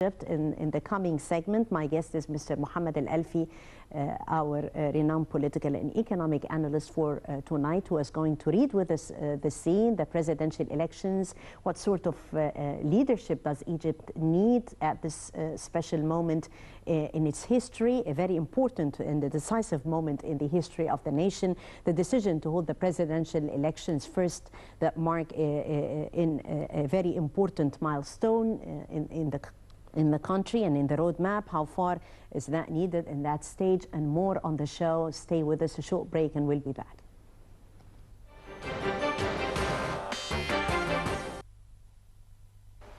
In the coming segment, my guest is Mr. Mohamed Elalfy, our renowned political and economic analyst for tonight, who is going to read with us the scene, the presidential elections. What sort of leadership does Egypt need at this special moment in its history, a very important and a decisive moment in the history of the nation? The decision to hold the presidential elections first that mark a very important milestone in the country and in the roadmap. How far is that needed in that stage? And more on the show. Stay with us, a short break, and we'll be back.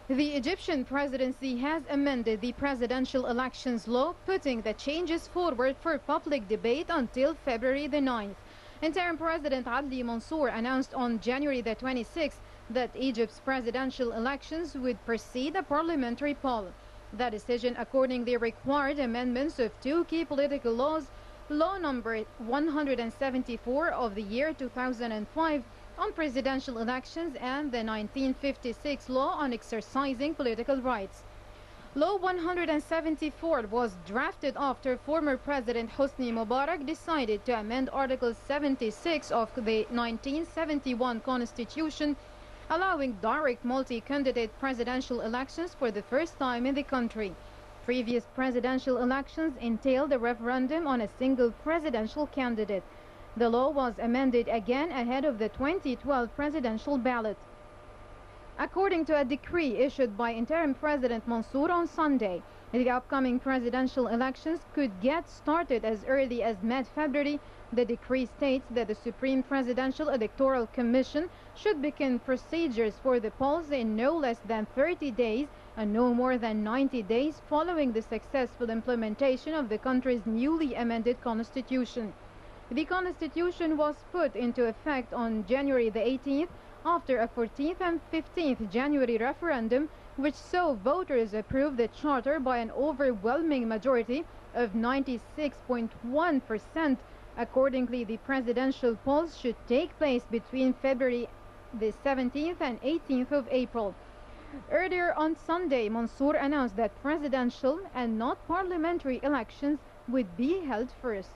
The Egyptian presidency has amended the presidential elections law, putting the changes forward for public debate until February the 9th. Interim President Adli Mansour announced on January the 26th that Egypt's presidential elections would precede a parliamentary poll. The decision accordingly required amendments of two key political laws, Law number 174 of the year 2005 on presidential elections and the 1956 law on exercising political rights. Law 174 was drafted after former President Hosni Mubarak decided to amend Article 76 of the 1971 Constitution, allowing direct multi-candidate presidential elections for the first time in the country. Previous presidential elections entailed a referendum on a single presidential candidate. The law was amended again ahead of the 2012 presidential ballot. According to a decree issued by Interim President Mansour on Sunday, the upcoming presidential elections could get started as early as mid-February. The decree states that the Supreme Presidential Electoral Commission should begin procedures for the polls in no less than 30 days and no more than 90 days following the successful implementation of the country's newly amended constitution. The constitution was put into effect on January the 18th after a 14th and 15th January referendum, which saw voters approve the charter by an overwhelming majority of 96.1%. Accordingly, the presidential polls should take place between February the 17th and 18th of April. Earlier on Sunday, Mansour announced that presidential and not parliamentary elections would be held first.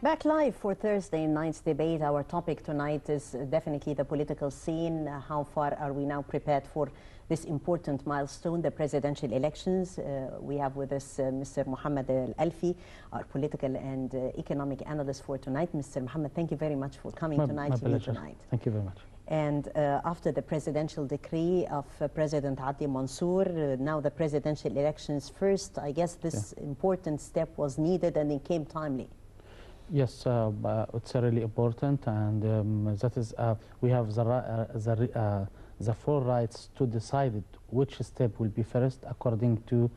Back live for Thursday night's debate. Our topic tonight is definitely the political scene. How far are we now prepared for this important milestone, the presidential elections? We have with us Mr. Mohamed Elalfy, our political and economic analyst for tonight. Mr. Mohamed, thank you very much for coming tonight. Thank you very much. And after the presidential decree of President Adli Mansour, now the presidential elections first, I guess this important step was needed and it came timely. Yes, it's really important, and that is we have the full rights to decide which step will be first according to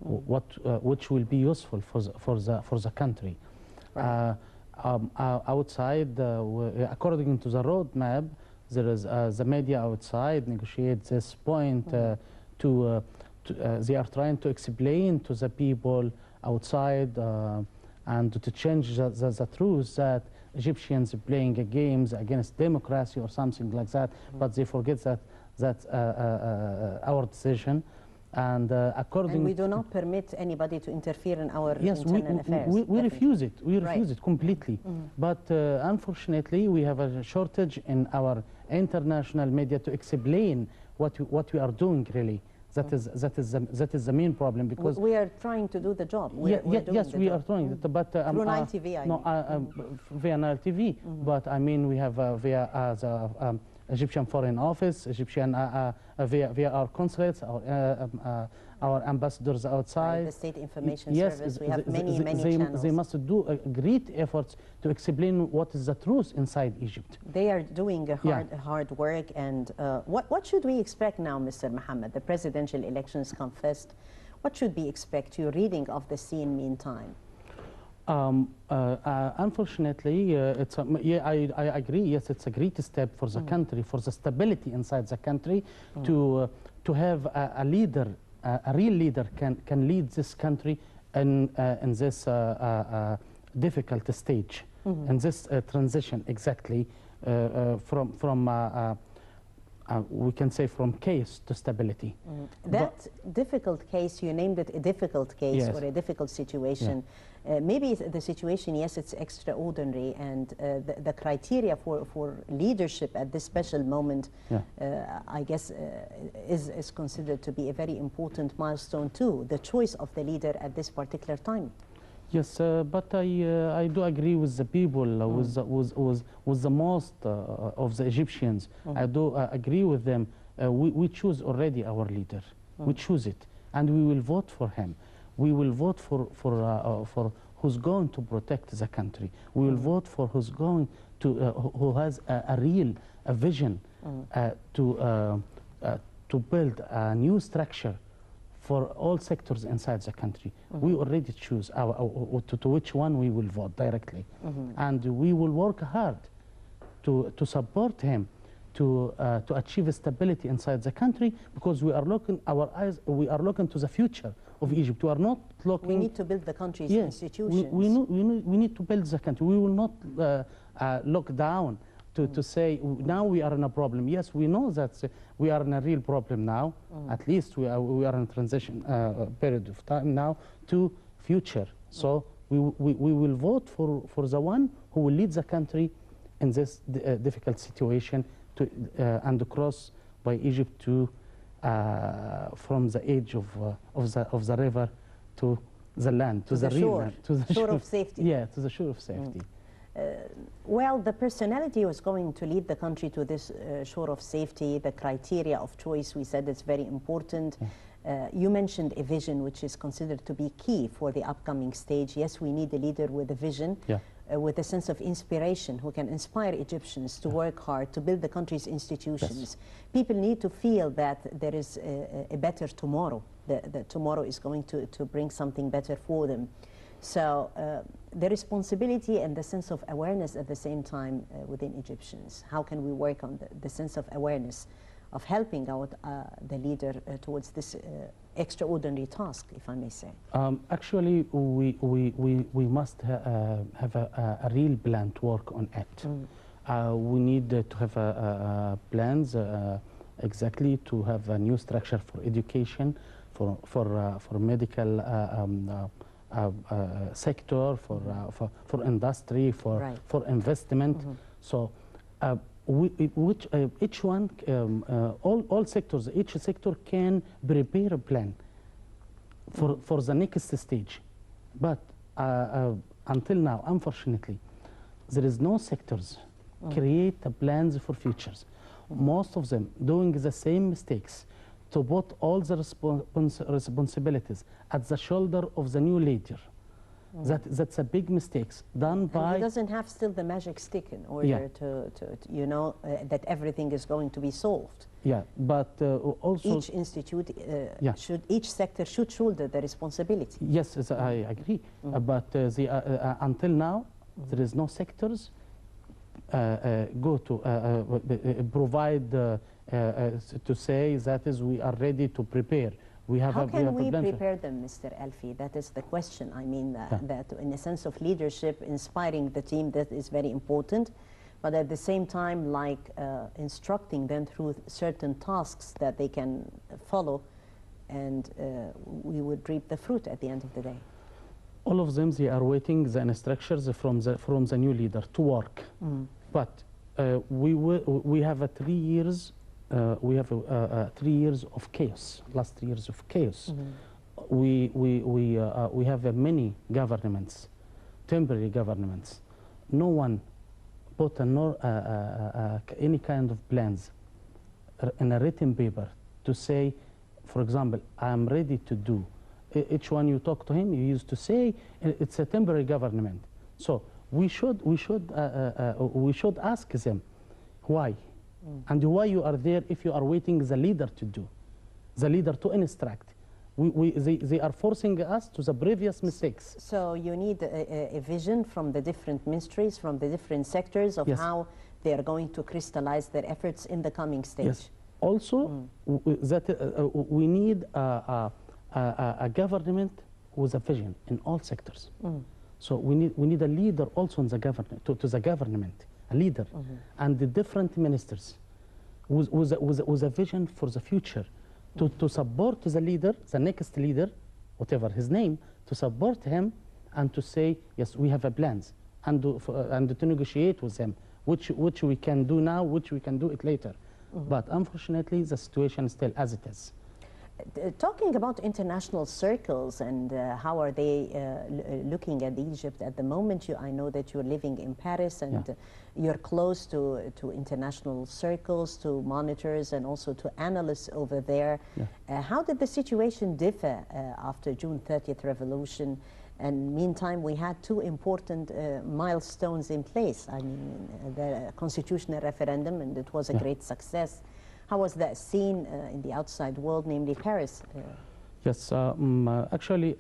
which will be useful for the country. Right. Outside, according to the roadmap, there is the media outside negotiate this point. They are trying to explain to the people outside. And to change the truth that Egyptians playing games against democracy or something like that, but they forget that that's our decision. And we do not permit anybody to interfere in our internal affairs. We refuse it. We refuse it completely. But unfortunately, we have a shortage in our international media to explain what we are doing really. That is the main problem, because we are trying to do the job. Yes, we are trying it, but through Nile TV, via Nile TV. But I mean, we have via the Egyptian Foreign Office, Egyptian via our consulates, our ambassadors outside. The State Information Yes, Service. We have many channels. They must do a great efforts to explain what is the truth inside Egypt. They are doing a hard work. And what should we expect now, Mr. Mohamed? The presidential elections come first. What should we expect? Your reading of the scene meantime. Unfortunately, I agree. Yes, it's a great step for the country, for the stability inside the country, to have a leader, a real leader can lead this country in this difficult stage, in this transition exactly from we can say from chaos to stability. That difficult case, you named it a difficult case, yes, or a difficult situation. Maybe the situation, yes, it's extraordinary, and the criteria for leadership at this special moment, I guess, is considered to be a very important milestone too, the choice of the leader at this particular time. Yes, but I do agree with the people, with the most of the Egyptians. I do agree with them. We choose already our leader. We choose it, and we will vote for him. We will vote for who's going to protect the country. We will vote for who's going to who has a real vision to build a new structure for all sectors inside the country. We already choose to which one we will vote directly, and we will work hard to support him to achieve stability inside the country, because we are looking we are looking to the future of Egypt. We are not looking. We need to build the country's institutions. We need to build the country. We will not look down to say now we are in a problem. Yes, we know that we are in a real problem now. At least we are in a transition period of time now to future. So we will vote for the one who will lead the country in this difficult situation and cross by Egypt to from the edge of the river to the land, to the shore, to the shore of safety. Yeah, to the shore of safety. Well, the personality was going to lead the country to this shore of safety. The criteria of choice, we said, it's very important. You mentioned a vision, which is considered to be key for the upcoming stage. Yes, we need a leader with a vision, with a sense of inspiration, who can inspire Egyptians to work hard, to build the country's institutions. Yes. People need to feel that there is a better tomorrow. The tomorrow is going to bring something better for them. So the responsibility and the sense of awareness at the same time within Egyptians. How can we work on the sense of awareness of helping out the leader towards this extraordinary task, if I may say? Actually, we must have a real plan to work on it. We need to have plans exactly to have a new structure for education, for medical sector, for industry, for investment. So each one, all sectors, each sector can prepare a plan for the next stage. But until now, unfortunately, there is no sectors create plans for futures. Most of them doing the same mistakes, to put all the responsibilities at the shoulder of the new leader. That's a big mistake done by... And he doesn't have still the magic stick in order to you know, that everything is going to be solved. Yeah, but also... Each institute, each sector should shoulder the responsibility. Yes, I agree. But until now, there is no sectors go to provide to say that is we are ready to prepare. We have How can we prepare them, Mr. Elalfy? That is the question. I mean, that in a sense of leadership, inspiring the team, that is very important. But at the same time, like instructing them through certain tasks that they can follow, and we would reap the fruit at the end of the day. All of them, they are waiting the instructions from the new leader to work. But We have 3 years. We have 3 years of chaos. Last 3 years of chaos. We have many governments, temporary governments. No one put any kind of plans in a written paper to say, for example, I'm ready to do. Each one you talk to him, he used to say it's a temporary government. So we should ask them why, and why you are there if you are waiting the leader to do, the leader to instruct. They are forcing us to the previous mistakes. So you need a vision from the different ministries, from the different sectors of how they are going to crystallize their efforts in the coming stage. Yes. Also, we need a government with a vision in all sectors. So we need a leader also in the government, to the government, a leader, and the different ministers with a vision for the future, to support the leader, the next leader, whatever his name, to support him and to say, yes, we have a plans, and to negotiate with them, which we can do now, which we can do it later. But unfortunately, the situation is still as it is. Talking about international circles and how are they looking at Egypt at the moment, I know that you're living in Paris and you're close to international circles, to monitors and also to analysts over there. How did the situation differ after June 30th revolution? And meantime, we had 2 important milestones in place. I mean, the constitutional referendum, and it was a great success. How was that seen in the outside world, namely Paris? Yes, actually,